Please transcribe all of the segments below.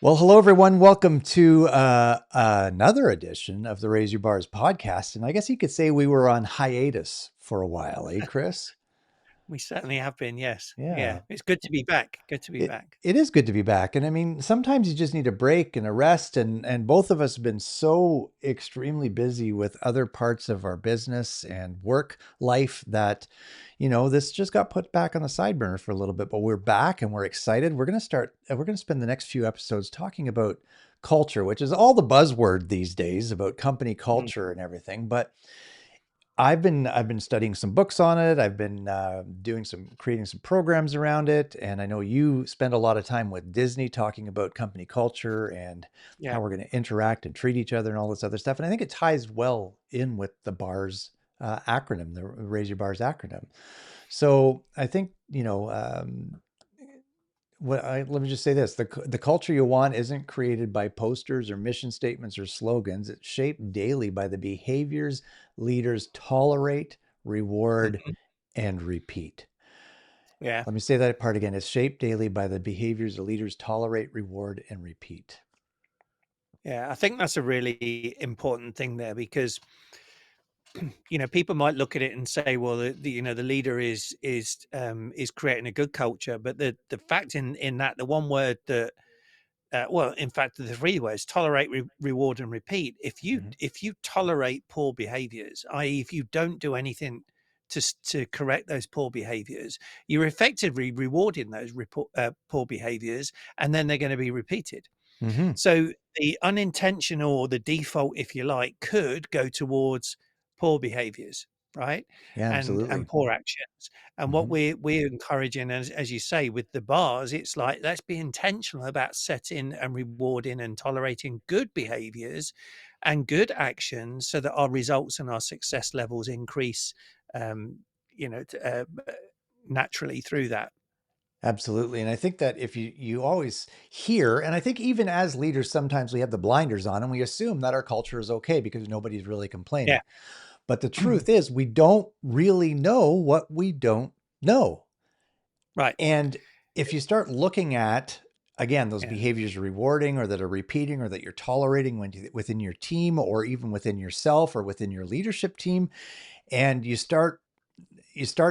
Well, hello everyone. Welcome to another edition of the Raise Your Bars podcast. And I guess you could say we were on hiatus for a while, eh, Chris? We certainly have been, yes. Yeah, Yeah. it's good to be back. Good to be It back. it is good to be back. And I mean, sometimes you just need a break and a rest. And both of us have been so extremely busy with other parts of our business and work life that, this just got put back on the side burner for a little bit. But we're back and we're excited. We're going to spend the next few episodes talking about culture, which is all the buzzword these days about company Mm, culture and everything. But I've been studying some books on it. I've been creating some programs around it, and I know you spend a lot of time with Disney talking about company culture and yeah, how we're going to interact and treat each other and all this other stuff. And I think it ties well in with the bars acronym, the Raise Your Bars acronym. So I think let me just say this: the culture you want isn't created by posters or mission statements or slogans. It's shaped daily by the behaviors leaders tolerate, reward, mhm, and repeat. yeah, Let me say that part again. It's shaped daily by the behaviors the leaders tolerate, reward, and repeat. yeah. I think that's a really important thing there because people might look at it and say, well, the leader is creating a good culture, but the fact in that the one word that well, in fact, the three words: tolerate, reward, and repeat. If you Mhm. if you tolerate poor behaviors, i.e., if you don't do anything to correct those poor behaviors, you're effectively rewarding those poor behaviors, and then they're going to be repeated. Mhm. So the unintentional or the default, if you like, could go towards poor behaviors, right? Yeah, And absolutely. poor actions. And what Mhm. we're encouraging, as you say, with the bars, it's like let's be intentional about setting and rewarding and tolerating good behaviors and good actions so that our results and our success levels increase um, you know, t- uh, naturally through that. Absolutely. And I think that if you always hear, and I think even as leaders, sometimes we have the blinders on and we assume that our culture is okay because nobody's really Yeah. complaining. But the truth is, we don't really know what we don't know. Right. And if you start looking at, again, those Yeah. behaviors you're rewarding or that are repeating or that you're tolerating within your team or even within yourself or within your leadership team, and you start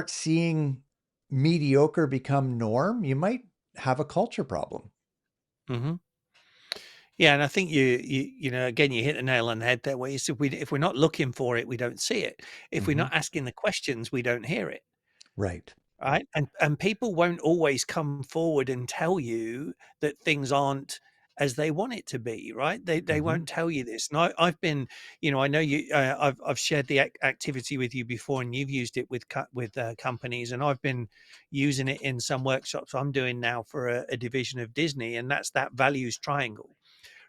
seeing mediocre become norm, you might have a culture problem. Hmm. Yeah, and I think again, you hit the nail on the head there. Where you said if we're not looking for it, we don't see it. If we're Hmm. not asking the questions, we don't hear it. Right. Right, and people won't always come forward and tell you that things aren't as they want it to be. Right, they Hmm. won't tell you this. And I've been, I know you. I've shared the activity with you before, and you've used it with companies, and I've been using it in some workshops I'm doing now for a division of Disney, and that's that values triangle,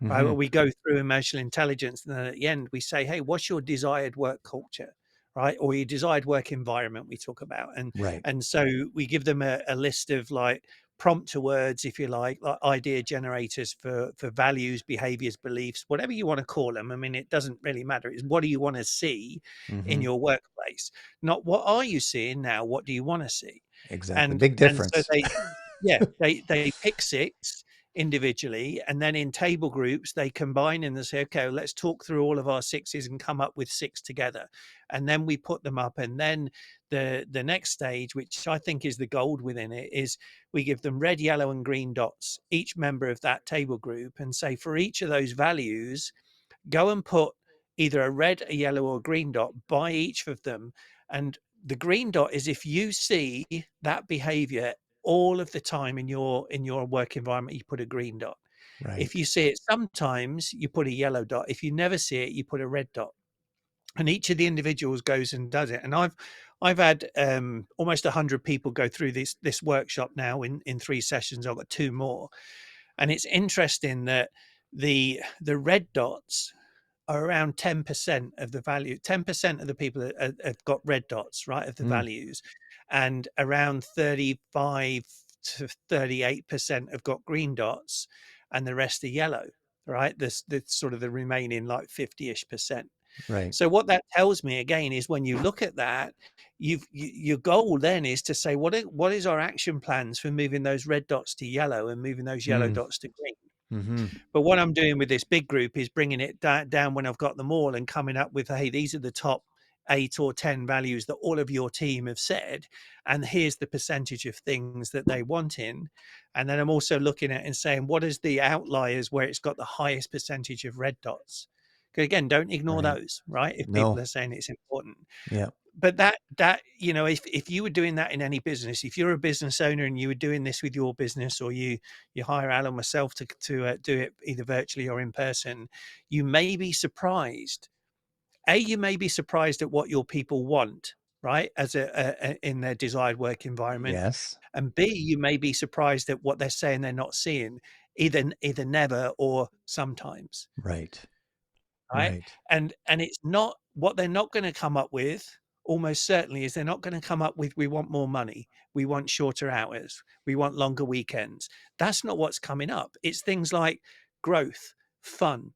right? Where Hmm. we go through emotional intelligence, and then at the end we say, "Hey, what's your desired work culture?" Right, or your desired work environment we talk about, and Right. so we give them a list of like prompter words, if you like idea generators for values, behaviors, beliefs, whatever you want to call them. I mean, it doesn't really matter. It's what do you want to see in Hmm. your workplace, not what are you seeing now, what do you want to see. Exactly. and Big and so difference. they pick six individually, and then in table groups they combine and they say, okay, let's talk through all of our sixes and come up with six together, and then we put them up. And then the next stage, which I think is the gold within it, is we give them red, yellow, and green dots, each member of that table group, and say for each of those values, go and put either a red, a yellow, or a green dot by each of them. And the green dot is if you see that behavior all of the time in your work environment, you put a green dot. If Right. you see it sometimes, you put a yellow dot. If you never see it, you put a red dot. And each of the individuals goes and does it. And I've had almost 100 people go through this workshop now in three sessions. I've got two more, and it's interesting that the red dots are around 10% of the value. 10% of the people have got red dots, right, of the Mm. values, and around 35 to 38% have got green dots, and the rest are yellow, right? The sort of the remaining like 50-ish percent. Right. So what that tells me again is when you look at that, your goal then is to say what is our action plans for moving those red dots to yellow and moving those yellow Mm. dots to green. Mm-hmm. But what I'm doing with this big group is bringing it down when I've got them all and coming up with, hey, these are the top 8 or 10 values that all of your team have said, and here's the percentage of things that they want in. And then I'm also looking at and saying, what is the outliers where it's got the highest percentage of red dots? Because again, don't ignore Right. those, right? If people No. are saying it's important. Yeah. But that if you were doing that in any business, if you're a business owner and you were doing this with your business, or you hire Alan myself to do it either virtually or in person, you may be surprised. You may be surprised at what your people want, right, as in their desired work environment, Yes. and B, you may be surprised at what they're saying they're not seeing, either never or sometimes. Right. Right? Right. And it's not what they're not gonna come up with, almost certainly, is they're not gonna come up with, "We want more money. We want shorter hours. We want longer weekends." That's not what's coming up. It's things like growth, fun,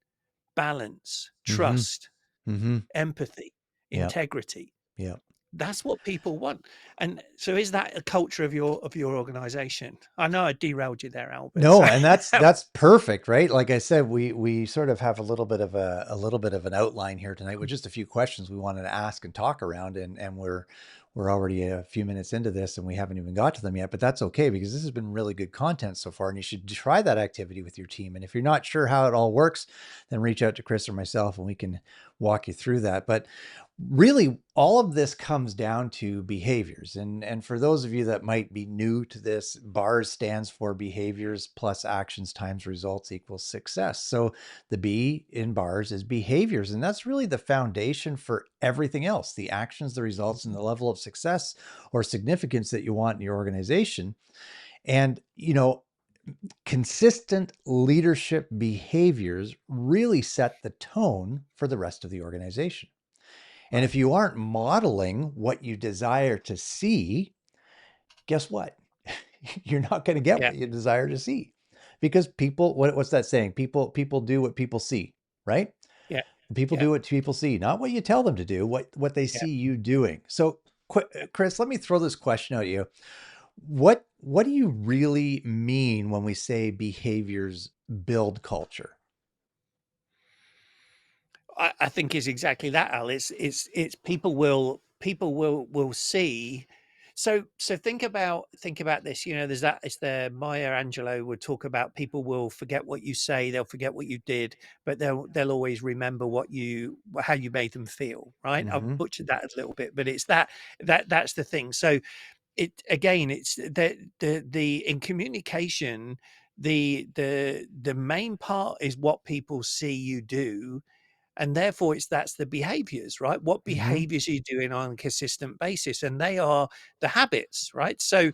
balance, Mm-hmm. trust, Mm-hmm. empathy, Yep. integrity. Yep. That's what people want. And so is that a culture of your organization? I know I derailed you there, Albert, so No, and that's perfect, right? Like I said, we sort of have a little bit of a little bit of an outline here tonight with just a few questions we wanted to ask and talk around, and we're already a few minutes into this and we haven't even got to them yet, but that's okay because this has been really good content so far, and you should try that activity with your team. And if you're not sure how it all works, then reach out to Chris or myself and we can walk you through that. But really all of this comes down to behaviors, and for those of you that might be new to this, bars stands for behaviors plus actions times results equals success. So the B in bars is behaviors, and that's really the foundation for everything else: the actions, the results, and the level of success or significance that you want in your organization. And consistent leadership behaviors really set the tone for the rest of the organization. And if Right. you aren't modeling what you desire to see, guess what? You're not going to get Yeah, what you desire to see, because people, what's that saying? People do what people see, right? yeah, People yeah, do what people see, not what you tell them to do, what they yeah. see you doing. So, Chris, let me throw this question at you. What do you really mean when we say behaviors build culture? I think is exactly that, Al. It's people will see. So think about this. You know, there's that. It's there. Maya Angelou would talk about people will forget what you say, they'll forget what you did, but they'll always remember how you made them feel. Right? I've Mm-hmm. butchered that a little bit, but it's that's the thing. So it's the in communication, the main part is what people see you do, and therefore that's the behaviors, right? What Mm-hmm. behaviors are you doing on a consistent basis, and they are the habits, right? So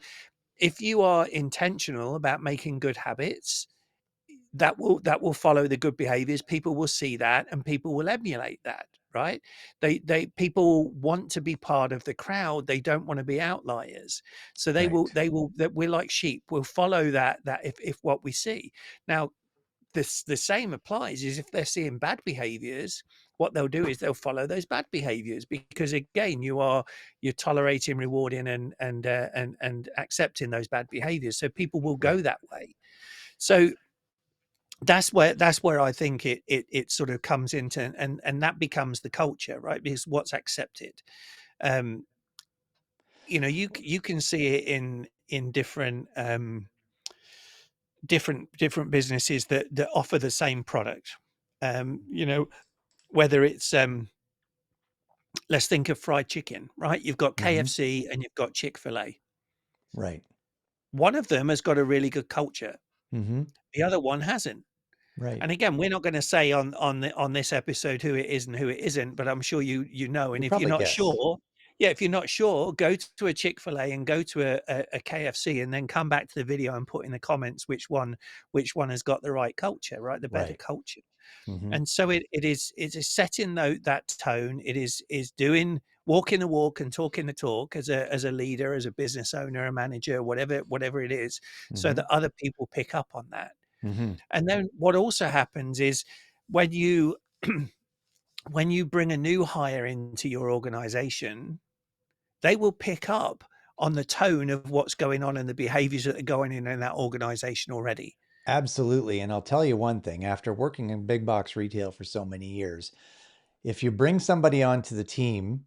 if you are intentional about making good habits, that will follow the good behaviors. People will see that and people will emulate that, right? They people want to be part of the crowd, they don't want to be outliers. So Right. that we're like sheep, we'll follow that if what we see. Now the same applies is if they're seeing bad behaviors, what they'll do is they'll follow those bad behaviors, because again you're tolerating, rewarding, and accepting those bad behaviors, so people will Right. go that way. So that's where I think it sort of comes into, and that becomes the culture, right? Because what's accepted, um you can see it in different businesses that offer the same product. You know, whether it's let's think of fried chicken, right? You've got Mm-hmm. KFC and you've got Chick-fil-A. Right. One of them has got a really good culture, Mm-hmm. the other one hasn't. Right. And again, we're not going to say on this episode who it is and who it isn't, but I'm sure you know. You And if you're probably not guess. sure, yeah, if you're not sure, go to a Chick-fil-A and go to a KFC, and then come back to the video and put in the comments which one has got the right culture, right? The better Right. culture. Mm-hmm. And so it is setting that tone. It is doing, walking the walk and talking the talk as a leader, as a business owner, a manager, whatever it is, so Mm-hmm. that other people pick up on that. Mm-hmm. And then what also happens is when you when you bring a new hire into your organization, they will pick up on the tone of what's going on and the behaviors that are going in that organization already. Absolutely. And I'll tell you one thing, after working in big box retail for so many years, if you bring somebody onto the team,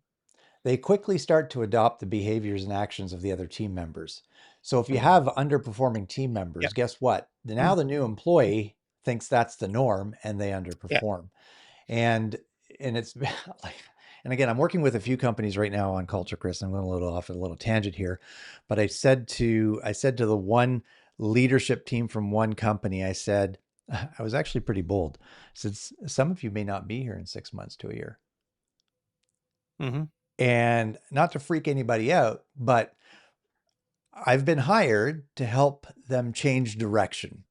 they quickly start to adopt the behaviors and actions of the other team members. So if you have underperforming team Yeah. members, guess what? Now Mm. the new employee thinks that's the norm and they Yeah. underperform. And it's like, and again, I'm working with a few companies right now on culture, Chris. I'm going a little off a little tangent here, but I said to the one leadership team from one company, I said, I was actually pretty bold. I said, some of you may not be here in 6 months to a year. Hmm. And not to freak anybody out, but I've been hired to help them change direction,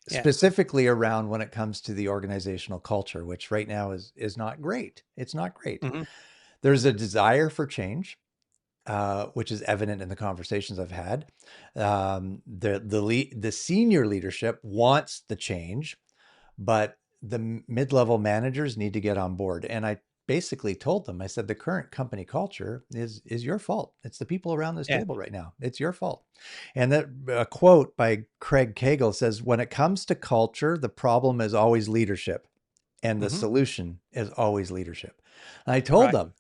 Yeah. specifically around when it comes to the organizational culture, which right now is not great. It's not great. Hmm. There's a desire for change, which is evident in the conversations I've had. The senior leadership wants the change, but the mid-level managers need to get on board. And I basically told them, I said, the current company culture is your fault. It's the people around this Yeah. table right now. It's your fault. And that a quote by Craig Cagle says, when it comes to culture, the problem is always leadership and the Hmm. solution is always leadership. And I told Right. them,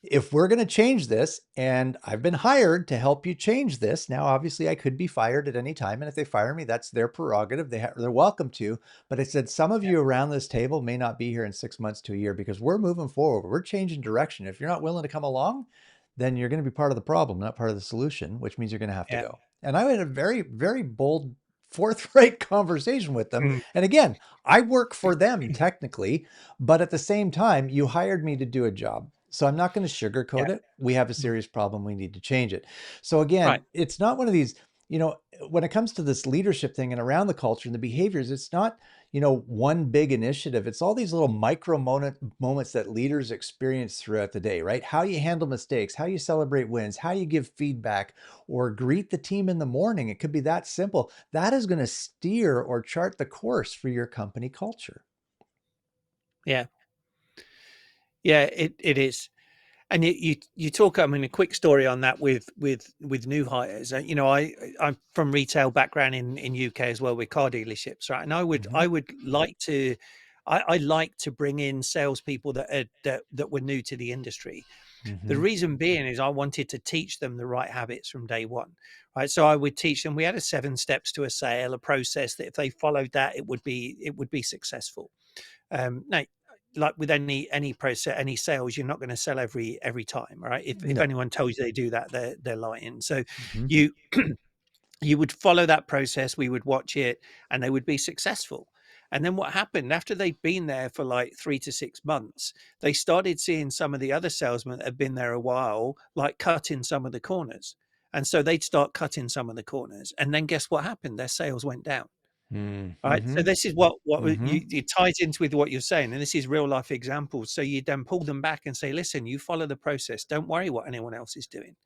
if we're going to change this, and I've been hired to help you change this. Now, obviously, I could be fired at any time, and if they fire me, that's their prerogative. They're welcome to. But I said some of Yeah. you around this table may not be here in 6 months to a year because we're moving forward. We're changing direction. If you're not willing to come along, then you're going to be part of the problem, not part of the solution, which means you're going to have to Yeah. go. And I had a very, very bold, forthright conversation with them. Mm. And again, I work for them technically, but at the same time, you hired me to do a job. So I'm not going to Yeah. sugarcoat it. We have a Mm. serious problem. We need to change it. So Right. again, it's not one of these, you know, when it comes to this leadership thing and around the culture and the behaviors, it's not, one big initiative. It's all these little moments that leaders experience throughout the day, right? How you handle mistakes, how you celebrate wins, how you give feedback or greet the team in the morning. It could be that simple. That is going to steer or chart the course for your company culture. Yeah. Yeah. It is. And you talk. I mean, a quick story on that with new hires. I'm from retail background in UK as well with car dealerships, right? And Hmm. I would like to, I like to bring in salespeople that were new to the industry. The Hmm. reason being is I wanted to teach them the right habits from day one, right? So I would teach them. We had a 7 steps to a sale, a process that if they followed that, it would be successful. Now, like with any process, any sales, you're not going to sell every time, right? If No. anyone tells you they do that, they're lying. So Hmm. you you would follow that process, we would watch it, and they would be successful. And then what happened after they'd been there for like 3 to 6 months, they started seeing some of the other salesmen that had been there a while, like cutting some of the corners. And so they'd start cutting some of the corners. And then guess what happened? Their sales went down. Right. So Mm-hmm. this is what Mm-hmm. it ties into with what you're saying. And this is real life examples. So you then pull them back and say, listen, you follow the process. Don't worry what anyone else is doing.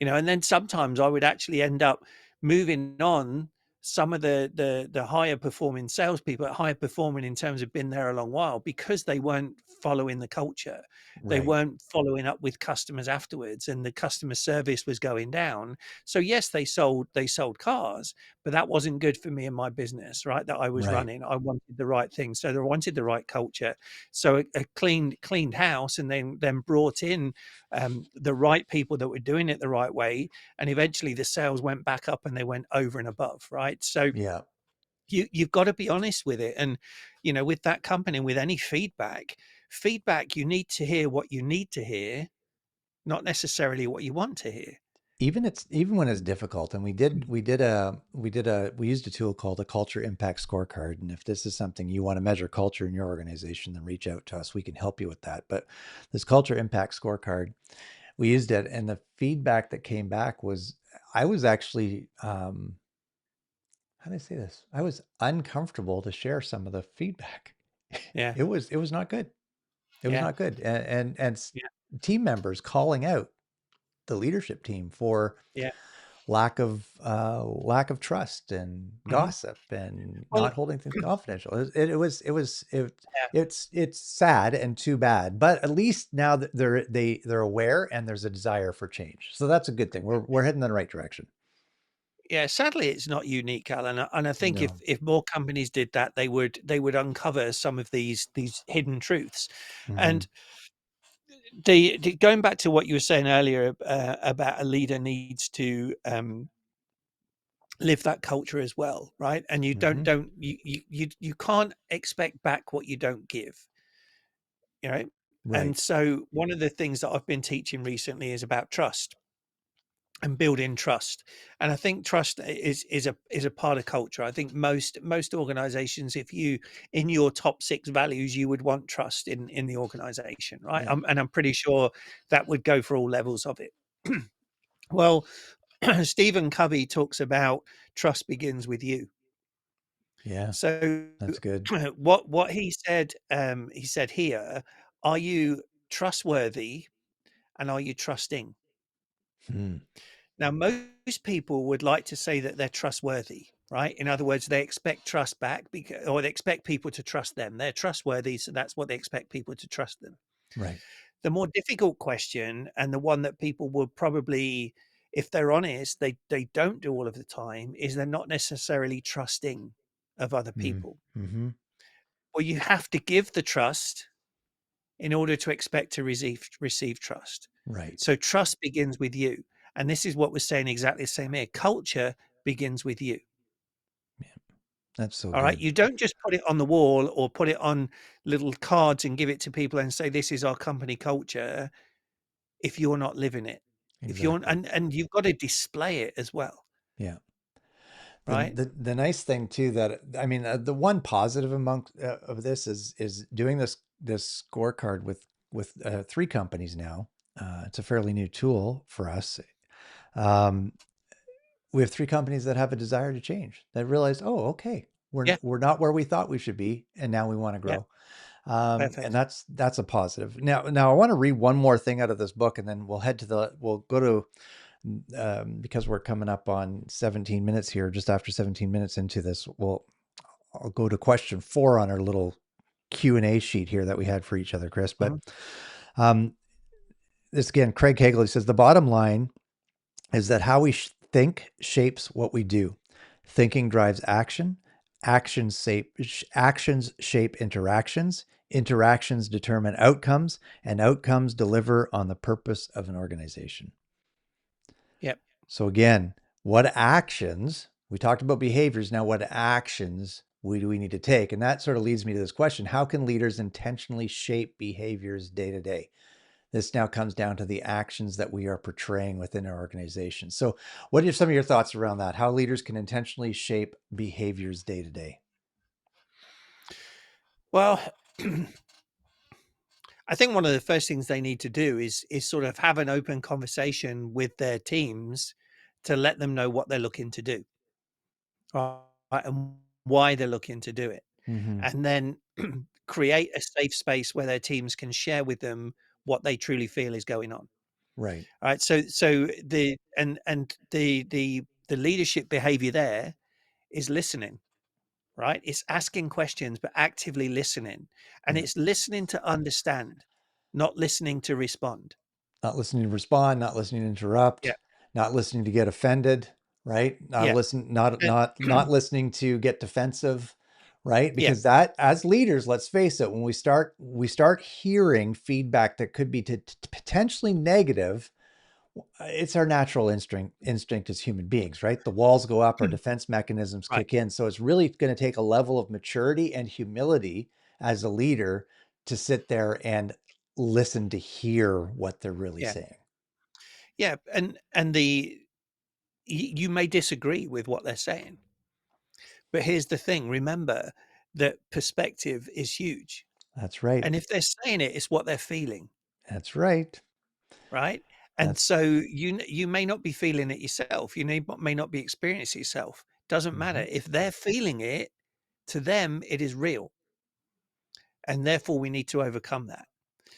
And then sometimes I would actually end up moving on some of the higher performing salespeople, higher performing in terms of been there a long while, because they weren't following the culture. They Right. weren't following up with customers afterwards, and the customer service was going down. So yes, they sold cars, but that wasn't good for me and my business, right? That I was Right. running. I wanted the right thing. So I wanted the right culture. So a cleaned house, and then brought in the right people that were doing it the right way, and eventually the sales went back up and they went over and above, right? So Yeah. you've got to be honest with it. And with that company, with any feedback, you need to hear what you need to hear, not necessarily what you want to hear. Even when it's difficult, and we used a tool called a culture impact scorecard. And if this is something you want to measure culture in your organization, then reach out to us. We can help you with that. But this culture impact scorecard, we used it, and the feedback that came back was I was actually how do I say this? I was uncomfortable to share some of the feedback. Yeah. It was not good. It was Yeah. not good. And Yeah. team members calling out the leadership team for Yeah. lack of trust and Hmm. gossip and Well, not holding things confidential. yeah. It's sad and too bad, but at least now that they're aware and there's a desire for change. So that's a good thing. We're heading in the right direction. Yeah, sadly, it's not unique, Alan, and I think No. if more companies did that, they would uncover some of these hidden truths. Hmm. And going back to what you were saying earlier about a leader needs to live that culture as well, right? And you Hmm. don't you can't expect back what you don't give, you know. And Right. so one of the things that I've been teaching recently is about trust and building trust. And I think trust is a part of culture. I think most organizations, if you in your top 6 values, you would want trust in the organization, right? Yeah. And I'm pretty sure that would go for all levels of it. Well, Stephen Covey talks about trust begins with you. Yeah. So That's good. what he said here, are you trustworthy and are you trusting? Hmm. Now, most people would like to say that they're trustworthy, right? In other words, they expect trust back because, or they expect people to trust them. They're trustworthy, so that's what they expect people to trust them. Right. The more difficult question, and the one that people would probably, if they're honest, they don't do all of the time, is they're not necessarily trusting of other people. Mm-hmm. Well, you have to give the trust in order to expect to receive trust. Right. So trust begins with you. And this is what we're saying exactly the same here. Culture begins with you. Yeah. That's so All right. good. You don't just put it on the wall or put it on little cards and give it to people and say, this is our company culture if you're not living it. If you're Exactly. and you've got to display it as well. Yeah. The, Right. the nice thing too that I mean the one positive among of this is doing this scorecard with 3 companies now. It's a fairly new tool for us. Um, we have 3 companies that have a desire to change. That realize, oh, okay, Yeah. we're not where we thought we should be, and now we want to Yeah. grow. And Perfect. that's a positive. Now I want to read one more thing out of this book, and then we'll go to because we're coming up on 17 minutes here, just after 17 minutes into this, I'll go to question 4 on our little Q&A sheet here that we had for each other, Chris. But Mhm. um, this again, Craig Hagel, he says, the bottom line is that how we think shapes what we do. Thinking drives action. Actions shape interactions. Interactions determine outcomes, and outcomes deliver on the purpose of an organization. Yep. So again, what actions, we talked about behaviors, now what actions do we need to take? And that sort of leads me to this question. How can leaders intentionally shape behaviors day to day? This now comes down to the actions that we are portraying within our organization. So what are some of your thoughts around that? How leaders can intentionally shape behaviors day to day? Well, I think one of the first things they need to do is sort of have an open conversation with their teams to let them know what they're looking to do, right, and why they're looking to do it, Mm-hmm. and then create a safe space where their teams can share with them what they truly feel is going on. Right. All right, so the leadership behavior there is listening, right? It's asking questions, but actively listening, and Yeah. it's listening to understand, not listening to respond. Not listening to respond, not listening to Yeah, interrupt, not listening to get offended, right? Not yeah, listen, not uh, not not listening to get defensive, right? yeah, Because that, as leaders, let's face it, when we start hearing feedback that could be potentially negative, it's our natural instinct as human beings, right? The walls go up, our defense mechanisms right, kick in. So it's really going to take a level of maturity and humility as a leader to sit there and listen to hear what they're really yeah, saying. yeah, and you may disagree with what they're saying, but here's the thing: remember that perspective is huge, That's right. and if they're saying it, it's what they're feeling. That's right. Right? And That's so you may not be feeling it yourself. May not be experiencing it yourself. Doesn't mhm, matter. If they're feeling it, to them it is real. And therefore we need to overcome that.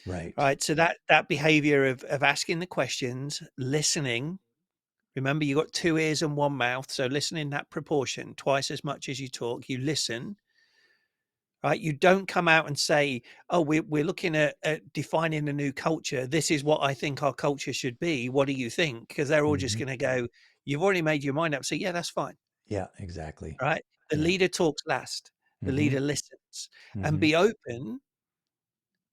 right. Right. So that behavior of asking the questions, listening. Remember, you got 2 ears and 1 mouth. So listen in that proportion, twice as much as you talk. You listen, right? You don't come out and say, "Oh, we're looking at defining a new culture. This is what I think our culture should be. What do you think?" Because they're all just Hmm. going to go, you've already made your mind up. So yeah, that's fine. Yeah, exactly. Right? The Yeah. leader talks last. The Hmm. leader listens, and Hmm. be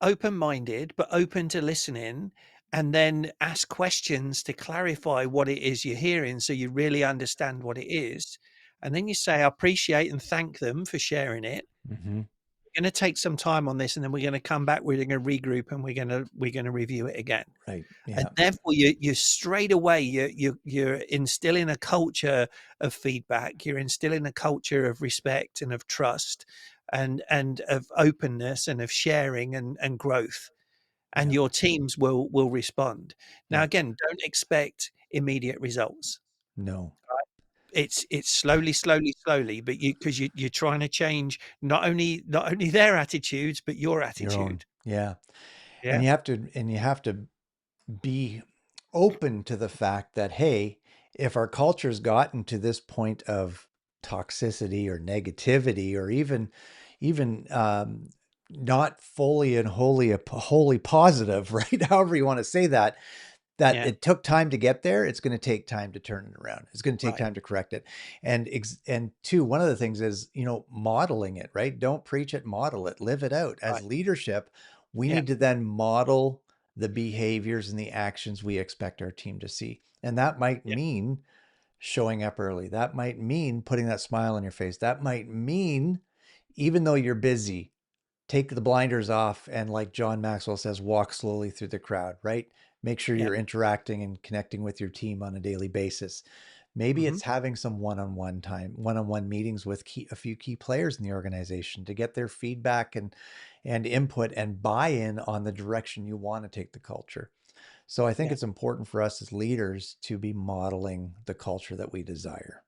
open-minded, but open to listening, and then ask questions to clarify what it is you're hearing so you really understand what it is. And then you say, I appreciate and thank them for sharing it. Hmm. We're going to take some time on this, and then we're going to come back, we're going to regroup, and we're going to review it again. Right. And Yeah. therefore you straight away you're instilling a culture of feedback, you're instilling a culture of respect and of trust, and of openness and of sharing and growth, and Yeah. your teams will respond. Now Yeah. again, don't expect immediate results. No. It's slowly, but you're trying to change not only their attitudes but your Your own. attitude. Yeah. Yeah, And you have to be open to the fact that, hey, if our culture's gotten to this point of toxicity or negativity, or even not fully and wholly positive, right? However you want to say that, that yeah, it took time to get there, it's going to take time to turn it around. It's going to take right, time to correct it. And two, one of the things is, modeling it, right? Don't preach it, model it, live it out. As right, leadership, we yeah, need to then model the behaviors and the actions we expect our team to see. And that might yeah, mean showing up early. That might mean putting that smile on your face. That might mean, even though you're busy, take the blinders off and, like John Maxwell says, walk slowly through the crowd, right? Make sure yeah. you're interacting and connecting with your team on a daily basis. Maybe Hmm. it's having some one-on-one meetings with a few key players in the organization to get their feedback and input and buy-in on the direction you want to take the culture. So I think Yeah, it's important for us as leaders to be modeling the culture that we desire.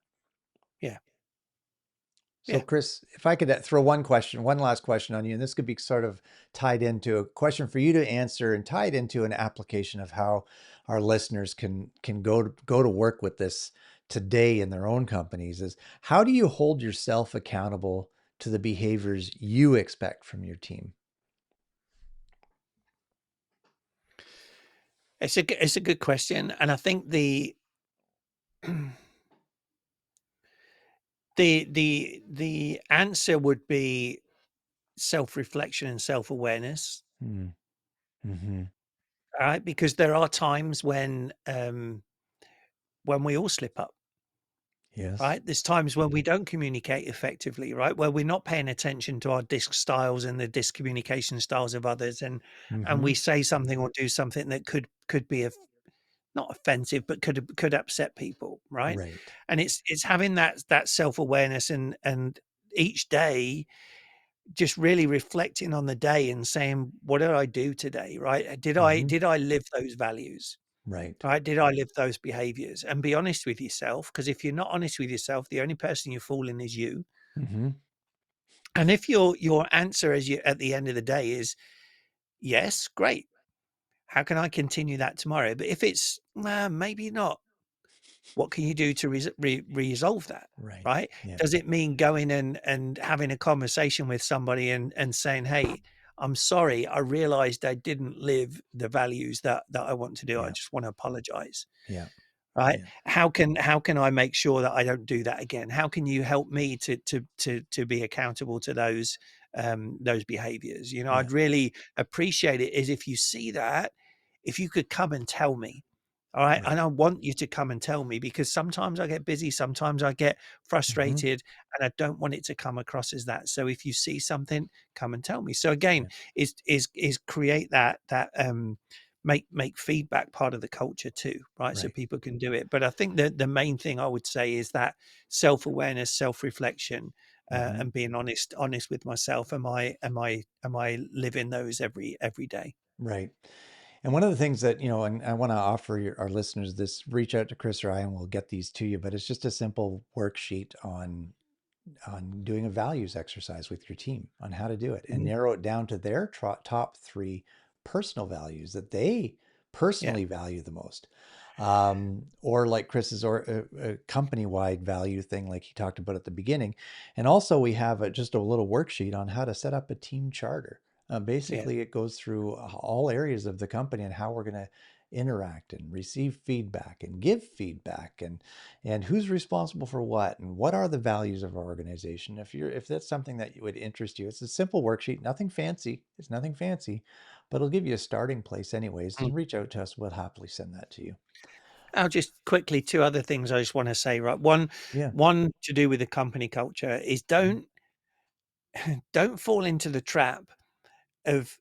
yeah, So, yeah. Chris, if I could throw one last question on you, and this could be sort of tied into a question for you to answer and tied into an application of how our listeners can go to work with this today in their own companies, is how do you hold yourself accountable to the behaviors you expect from your team? It's a good question, and I think the answer would be self-reflection and self-awareness, Hmm. Mm-hmm. right? Because there are times when we all slip up, Yes. right? There's times when we don't communicate effectively, right? Where we're not paying attention to our disc styles and the disc communication styles of others, and Mm-hmm. we say something or do something that could be not offensive, but could upset people, right? Right. And it's having that self-awareness and each day just really reflecting on the day and saying, what did I do today? Right? Did I Mm-hmm. did I live those values? Right. Right? Did I live those behaviors? And be honest with yourself, because if you're not honest with yourself, the only person you're fooling is you. Mm-hmm. And if your answer as you at the end of the day is yes, great. How can I continue that tomorrow? But if it's maybe not, what can you do to resolve that? Right. Right? Yeah. Does it mean going and having a conversation with somebody and saying, "Hey, I'm sorry. I realized I didn't live the values that I want to do. I Yeah. just want to apologize." Yeah. Right? Yeah. How can I make sure that I don't do that again? How can you help me to be accountable to those behaviors? Yeah. I'd really appreciate it is if you see that, if you could come and tell me. All right. Right. And I want you to come and tell me because sometimes I get busy, sometimes I get Mm-hmm. frustrated, and I don't want it to come across as that. So if you see something, come and tell me. So again, Yeah. is create that make feedback part of the culture too, right? So Right. people can do it. But I think that the main thing I would say is that self-awareness, self-reflection, Mm-hmm. and being honest with myself. Am I living those every day? Right. And one of the things that, and I want to offer our listeners this, reach out to Chris or I, and we'll get these to you, but it's just a simple worksheet on doing a values exercise with your team on how to do it and Mhm. narrow it down to their top three personal values that they Yeah, personally value the most. Or like Chris's or a company-wide value thing, like he talked about at the beginning. And also we have just a little worksheet on how to set up a team charter. yeah, Basically, it goes through all areas of the company and how we're going to interact and receive feedback and give feedback, and who's responsible for what, and what are the values of our organization. If that's something that would interest you, it's a simple worksheet, nothing fancy. It's nothing fancy, but it'll give you a starting place anyways. Mm. Just reach out to us. We'll happily send that to you. I'll just quickly, two other things I just want to say, right? Yeah. One to do with the company culture is Mhm. don't fall into the trap of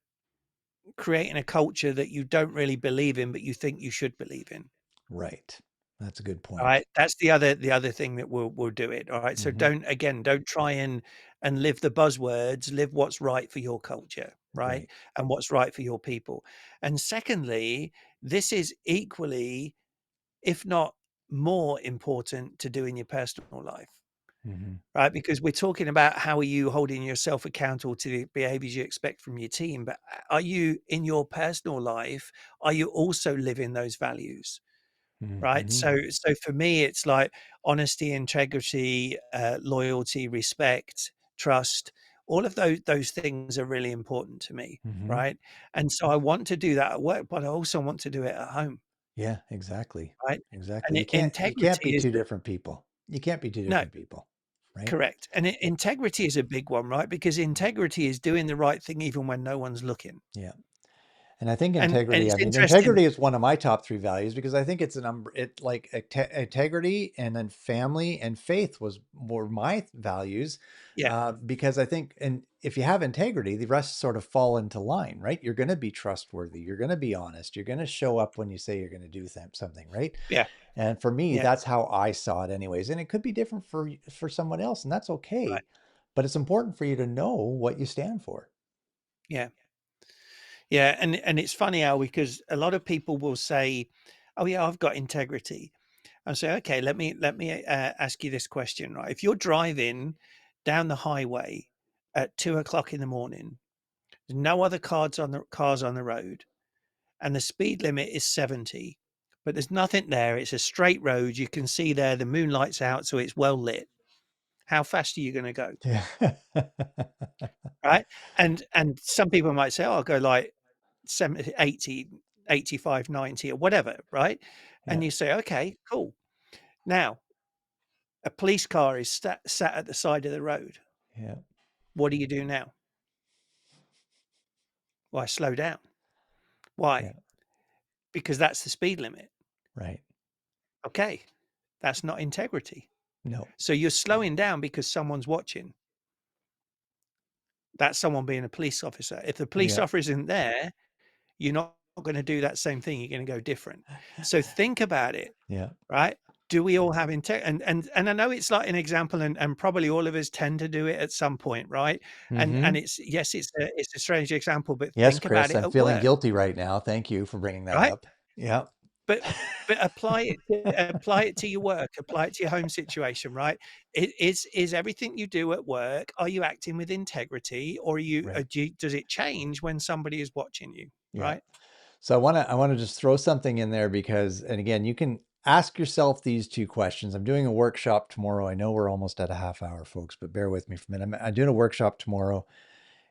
creating a culture that you don't really believe in, but you think you should believe in. Right. That's a good All point. right, that's the other thing that will do it. All right, so Hmm. don't try and live the buzzwords. Live what's right for your culture, right, Right. and what's right for your people. And secondly, this is equally, if not more important, to do in your personal life. Hmm. Right, because we're talking about how are you holding yourself accountable to the behaviors you expect from your team, but are you in your personal life, are you also living those values? Right? Hmm. So for me, it's like honesty, integrity, loyalty, respect, trust. All of those things are really important to me, Hmm. right? And so I want to do that at work, but I also want to do it at home, Yeah, exactly. right? Exactly. And You can't be integrity is two different people. You can't be two no, different people, right? correct. And Yeah. integrity is a big one, right? Because integrity is doing the right thing even when no one's looking. Yeah. And I think And integrity, it's I mean, interesting. integrity is one of my top three values because I think it's it like integrity, and then family and faith were my values. Yeah, Because I think, and if you have integrity, the rest sort of fall into line, right? You're going to be trustworthy. You're going to be honest. You're going to show up when you say you're going to do something, right? yeah, And for me, yeah, that's how I saw it anyways. And it could be different for someone else, and that's right. okay. But it's important for you to know what you stand for. Yeah. Yeah, and it's funny how because a lot of people will say, "Oh yeah, I've got integrity." I say, "Okay, let me ask you this question, right? If you're driving down the highway at 2 o'clock in the morning, there's no other cars on the road, and the speed limit is 70, but there's nothing there. It's a straight road. You can see there the moonlight's out, so it's well lit. How fast are you going to go?" Yeah. Right? And some people might say, "Oh, I'll go like 70, 80, 85, 90, or whatever, right?" Yeah. And you say, "Okay, cool." Now, a police car is sat at the side of the road. Yeah. What do you do now? Why, slow down. Yeah. Why? Because that's the speed limit. Right. Okay, that's not integrity. No. So you're slowing down because someone's watching. That's someone being a police officer. If the police Yeah. officer isn't there, you're not going to do that same thing. You're going to go different. So think about it. Yeah. Right? Do we all have integrity? And I know it's like an example, and probably all of us tend to do it at some point, right? And Hmm. it's yes, it's a strange example, but Yes, think about Chris, it I'm at feeling work, guilty right now. Thank you for bringing that right? up. Yeah. But apply it to your work, apply it to your home situation, right? Is everything you do at work, are you acting with integrity, or are Right. does it change when somebody is watching you, Yeah. right? So I want to just throw something in there because, and again, you can ask yourself these two questions. I'm doing a workshop tomorrow. I know we're almost at a half hour, folks, but bear with me for a minute. I'm doing a workshop tomorrow,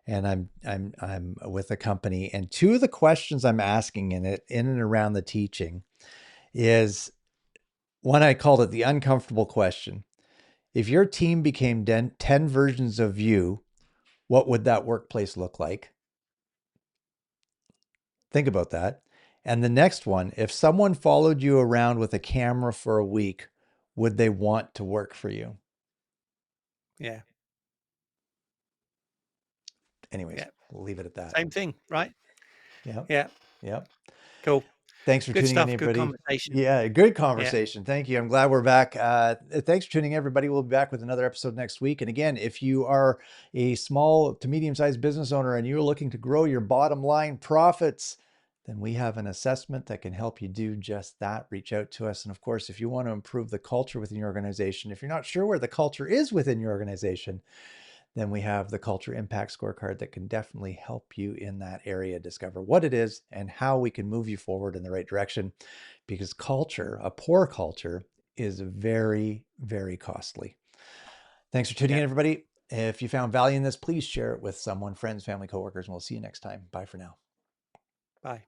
and I'm with a company, and two of the questions I'm asking in and around the teaching is one. I called it the uncomfortable question. If your team became 10 versions of you, what would that workplace look like? Think about that. And the next one, if someone followed you around with a camera for a week, would they want to work for you? Yeah, Anyways, yeah, we'll leave it at that. same thing, right? Yep. Yeah, Yep. cool, Thanks for good tuning in, stuff, good everybody. conversation. Yeah, good Yeah, conversation. Thank you. I'm glad we're back. Thanks for tuning in, everybody. We'll be back with another episode next week. And again, if you are a small to medium-sized business owner and you're looking to grow your bottom line profits, then we have an assessment that can help you do just that. Reach out to us. And of course, if you want to improve the culture within your organization, if you're not sure where the culture is within your organization, then we have the culture impact scorecard that can definitely help you in that area discover what it is and how we can move you forward in the right direction. Because culture, a poor culture, is very, very costly. Thanks for tuning yeah, in, everybody. If you found value in this, please share it with someone, friends, family, coworkers, and we'll see you next time. Bye for now. bye.